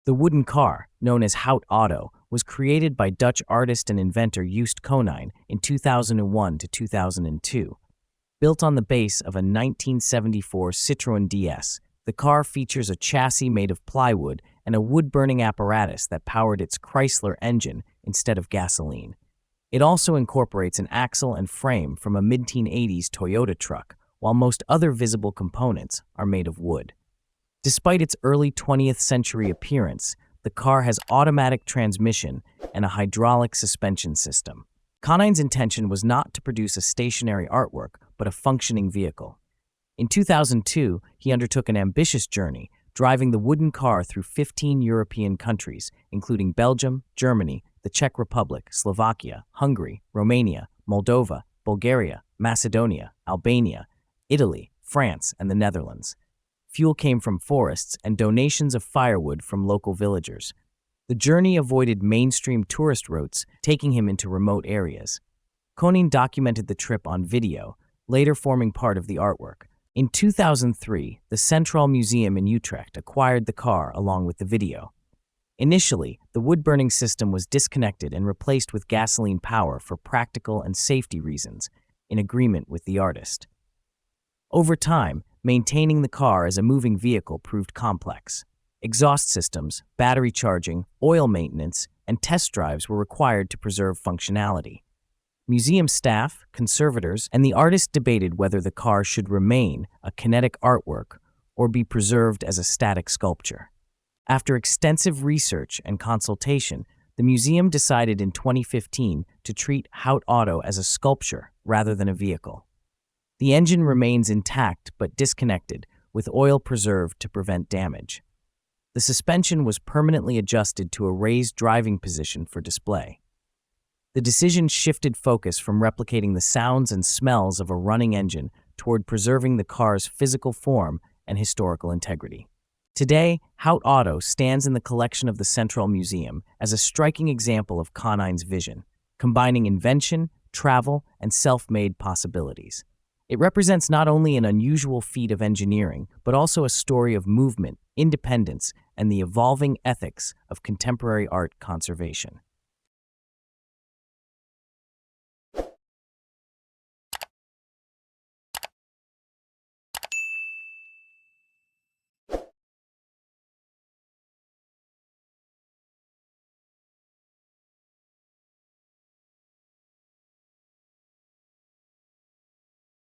The wooden car, known as Hout Auto, was created by Dutch artist and inventor Joost Conijn in 2001 to 2002. Built on the base of a 1974 Citroën DS, the car features a chassis made of plywood and a wood-burning apparatus that powered its Chrysler engine instead of gasoline. It also incorporates an axle and frame from a mid-1980s Toyota truck, while most other visible components are made of wood. Despite its early 20th century appearance, the car has automatic transmission and a hydraulic suspension system. Conijn's intention was not to produce a stationary artwork, but a functioning vehicle. In 2002, he undertook an ambitious journey, driving the wooden car through 15 European countries, including Belgium, Germany, the Czech Republic, Slovakia, Hungary, Romania, Moldova, Bulgaria, Macedonia, Albania, Italy, France, and the Netherlands. Fuel came from forests and donations of firewood from local villagers. The journey avoided mainstream tourist routes, taking him into remote areas. Conijn documented the trip on video, later forming part of the artwork. In 2003, the Centraal Museum in Utrecht acquired the car along with the video. Initially, the wood-burning system was disconnected and replaced with gasoline power for practical and safety reasons, in agreement with the artist. Over time, maintaining the car as a moving vehicle proved complex. Exhaust systems, battery charging, oil maintenance, and test drives were required to preserve functionality. Museum staff, conservators, and the artist debated whether the car should remain a kinetic artwork or be preserved as a static sculpture. After extensive research and consultation, the museum decided in 2015 to treat Hout Auto as a sculpture rather than a vehicle. The engine remains intact but disconnected, with oil preserved to prevent damage. The suspension was permanently adjusted to a raised driving position for display. The decision shifted focus from replicating the sounds and smells of a running engine toward preserving the car's physical form and historical integrity. Today, Hout Auto stands in the collection of the Centraal Museum as a striking example of Conijn's vision, combining invention, travel, and self-made possibilities. It represents not only an unusual feat of engineering, but also a story of movement, independence, and the evolving ethics of contemporary art conservation.